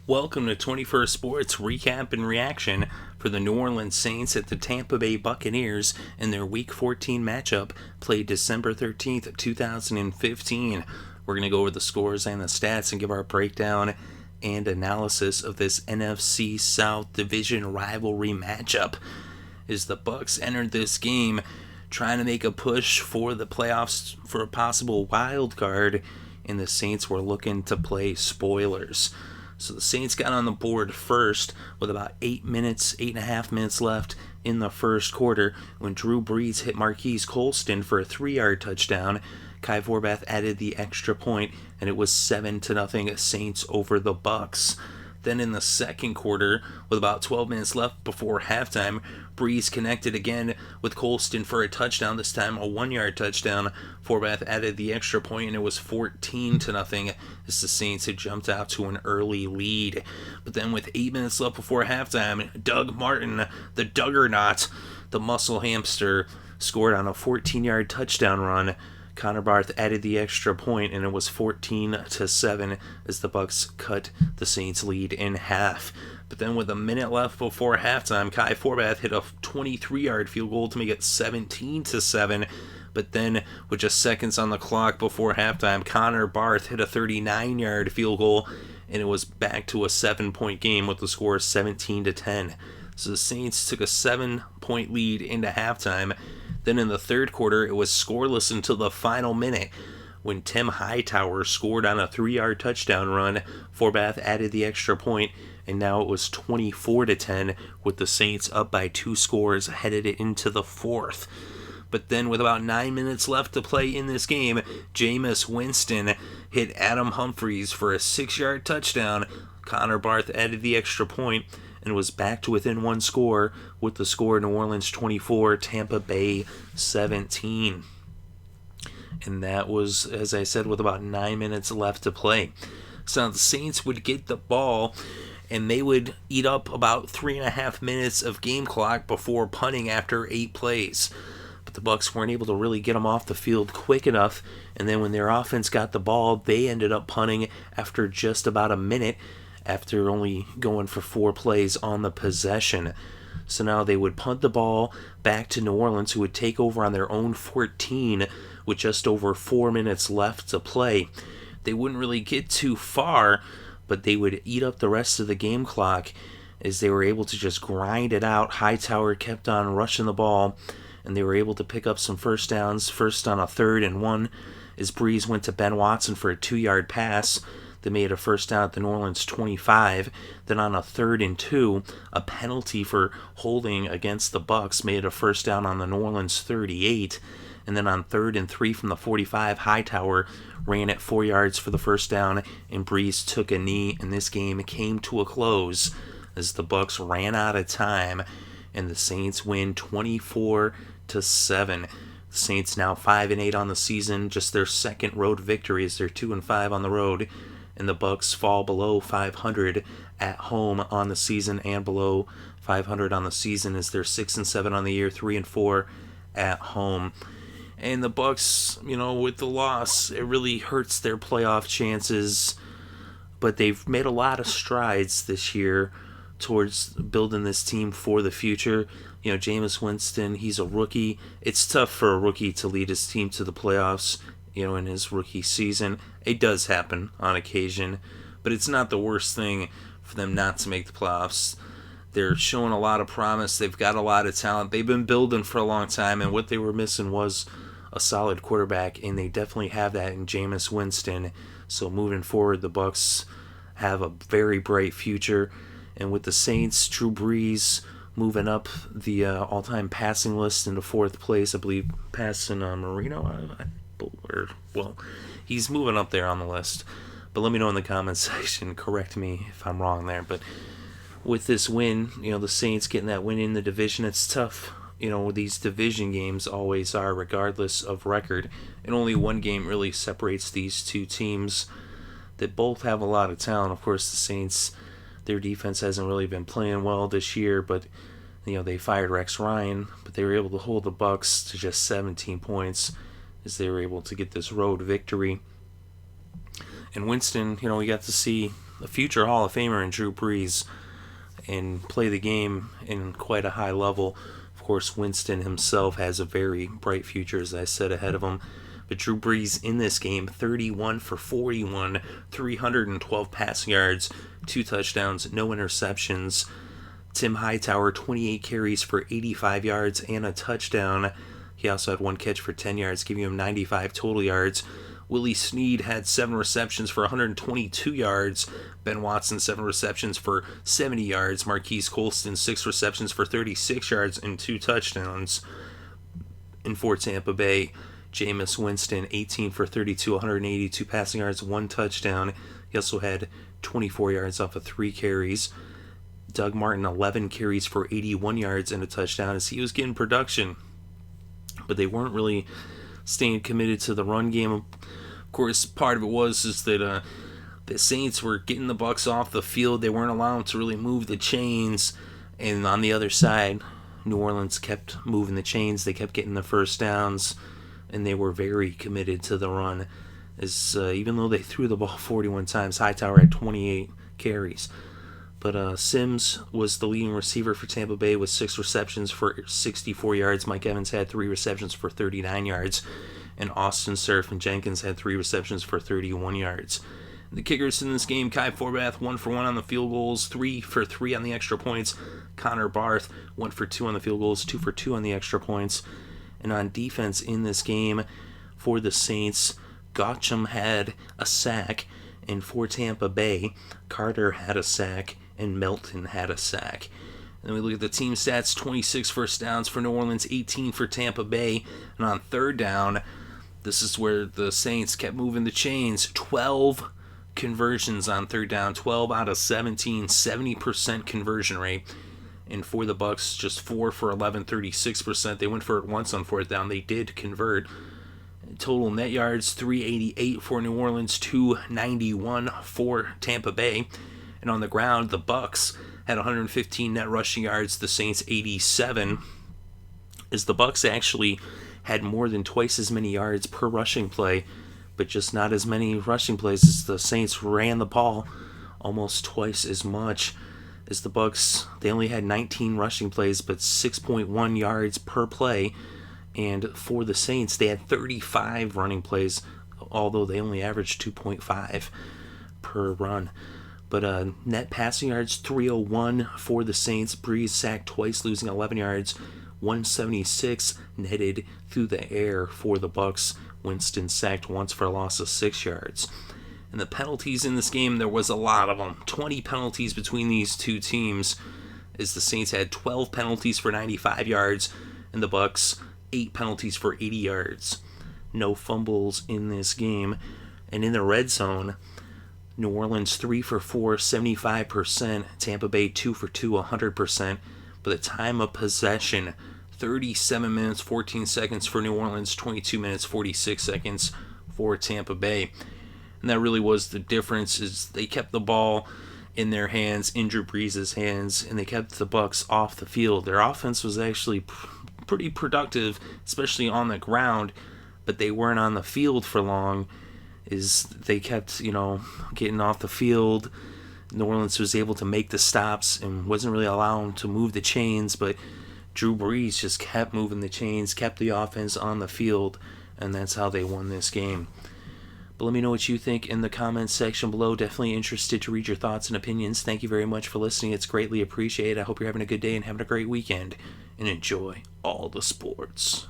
Welcome to 21st Sports Recap and Reaction for the New Orleans Saints at the Tampa Bay Buccaneers in their Week 14 matchup played December 13th, 2015. We're going to go over the scores and the stats and give our breakdown and analysis of this NFC South Division rivalry matchup. As the Bucks entered this game trying to make a push for the playoffs for a possible wild card, and the Saints were looking to play spoilers. So the Saints got on the board first with about 8.5 minutes left in the first quarter when Drew Brees hit Marques Colston for a 3-yard touchdown. Kai Forbath added the extra point, and it was 7-0 Saints over the Bucks. Then in the second quarter, with about 12 minutes left before halftime, Brees connected again with Colston for a touchdown, this time a 1-yard touchdown. Forbath added the extra point, and it was 14-0 as the Saints had jumped out to an early lead. But then with 8 minutes left before halftime, Doug Martin, the Duggernaut, the muscle hamster, scored on a 14-yard touchdown run. Connor Barth added the extra point, and it was 14-7 as the Bucks cut the Saints' lead in half. But then with a minute left before halftime, Kai Forbath hit a 23-yard field goal to make it 17-7. But then, with just seconds on the clock before halftime, Connor Barth hit a 39-yard field goal, and it was back to a 7-point game with the score 17-10. So the Saints took a 7-point lead into halftime. Then in the third quarter, it was scoreless until the final minute when Tim Hightower scored on a 3-yard touchdown run. Forbath added the extra point, and now it was 24-10 with the Saints up by 2 scores headed into the fourth. But then with about 9 minutes left to play in this game, Jameis Winston hit Adam Humphries for a 6-yard touchdown. Connor Barth added the extra point and was back to within 1 score with the score New Orleans 24, Tampa Bay 17. And that was, as I said, with about 9 minutes left to play. So the Saints would get the ball, and they would eat up about 3.5 minutes of game clock before punting after 8 plays. But the Bucks weren't able to really get them off the field quick enough, and then when their offense got the ball, they ended up punting after just about a minute, after only going for 4 plays on the possession. So now they would punt the ball back to New Orleans, who would take over on their own 14 with just over 4 minutes left to play. They wouldn't really get too far, but they would eat up the rest of the game clock as they were able to just grind it out. Hightower kept on rushing the ball, and they were able to pick up some first downs, first on a 3rd and 1, as Brees went to Ben Watson for a 2-yard pass. They made a first down at the New Orleans 25. Then on a 3rd and 2, a penalty for holding against the Bucks made a first down on the New Orleans 38. And then on 3rd and 3 from the 45, Hightower ran at 4 yards for the first down, and Brees took a knee, and this game came to a close as the Bucks ran out of time, and the Saints win 24-7. The Saints now 5-8 on the season, just their second road victory as they're 2-5 on the road. And the Bucks fall below 500 at home on the season and below 500 on the season as they're 6-7 on the year, 3-4 at home. And the Bucks, with the loss, it really hurts their playoff chances. But they've made a lot of strides this year towards building this team for the future. Jameis Winston, he's a rookie. It's tough for a rookie to lead his team to the playoffs, in his rookie season. It does happen on occasion, but it's not the worst thing for them not to make the playoffs. They're showing a lot of promise. They've got a lot of talent. They've been building for a long time, and what they were missing was a solid quarterback, and they definitely have that in Jameis Winston. So moving forward, the Bucks have a very bright future, and with the Saints, Drew Brees moving up the all-time passing list into 4th place, I believe, passing Marino. He's moving up there on the list. But let me know in the comments section, correct me if I'm wrong there. But with this win, the Saints getting that win in the division, it's tough. These division games always are, regardless of record. And only one game really separates these two teams that both have a lot of talent. Of course, the Saints, their defense hasn't really been playing well this year, but they fired Rex Ryan, but they were able to hold the Bucks to just 17 points as they were able to get this road victory. And Winston, we got to see a future Hall of Famer in Drew Brees and play the game in quite a high level. Of course, Winston himself has a very bright future, as I said, ahead of him. But Drew Brees in this game, 31 for 41, 312 passing yards, 2 touchdowns, no interceptions. Tim Hightower, 28 carries for 85 yards and a touchdown. He also had 1 catch for 10 yards, giving him 95 total yards. Willie Snead had 7 receptions for 122 yards. Ben Watson, 7 receptions for 70 yards. Marques Colston, 6 receptions for 36 yards and 2 touchdowns. And for Tampa Bay, Jameis Winston, 18 for 32, 182 passing yards, 1 touchdown. He also had 24 yards off of 3 carries. Doug Martin, 11 carries for 81 yards and a touchdown, as he was getting production. But they weren't really staying committed to the run game. Of course, part of it was that the Saints were getting the Bucks off the field. They weren't allowed to really move the chains. And on the other side, New Orleans kept moving the chains. They kept getting the first downs, and they were very committed to the run. As even though they threw the ball 41 times, Hightower had 28 carries. But Sims was the leading receiver for Tampa Bay with 6 receptions for 64 yards. Mike Evans had 3 receptions for 39 yards. And Austin Surf and Jenkins had 3 receptions for 31 yards. The kickers in this game, Kai Forbath, 1 for 1 on the field goals, 3 for 3 on the extra points. Connor Barth, 1 for 2 on the field goals, 2 for 2 on the extra points. And on defense in this game for the Saints, Gottschalk had a sack. And for Tampa Bay, Carter had a sack and Melton had a sack. And then we look at the team stats, 26 first downs for New Orleans, 18 for Tampa Bay. And on third down, this is where the Saints kept moving the chains. 12 conversions on third down, 12 out of 17, 70% conversion rate. And for the Bucks, just 4 for 11, 36%. They went for it once on fourth down. They did convert. Total net yards, 388 for New Orleans, 291 for Tampa Bay. And on the ground, the Bucks had 115 net rushing yards, the Saints 87. As the Bucks actually had more than twice as many yards per rushing play, but just not as many rushing plays as the Saints ran the ball almost twice as much as the Bucks. They only had 19 rushing plays, but 6.1 yards per play. And for the Saints, they had 35 running plays, although they only averaged 2.5 per run. But net passing yards, 301 for the Saints. Brees sacked twice, losing 11 yards. 176 netted through the air for the Bucks. Winston sacked once for a loss of 6 yards. And the penalties in this game, there was a lot of them. 20 penalties between these two teams, as the Saints had 12 penalties for 95 yards, and the Bucks 8 penalties for 80 yards. No fumbles in this game. And in the red zone, New Orleans 3 for 4, 75%. Tampa Bay 2 for 2, 100%. But the time of possession, 37 minutes, 14 seconds for New Orleans, 22 minutes, 46 seconds for Tampa Bay. And that really was the difference, is they kept the ball in their hands, in Drew Brees' hands, and they kept the Bucks off the field. Their offense was actually pretty productive, especially on the ground, but they weren't on the field for long, is they kept, getting off the field. New Orleans was able to make the stops and wasn't really allowed to move the chains, but Drew Brees just kept moving the chains, kept the offense on the field, and that's how they won this game. But let me know what you think in the comments section below. Definitely interested to read your thoughts and opinions. Thank you very much for listening. It's greatly appreciated. I hope you're having a good day and having a great weekend, and enjoy all the sports.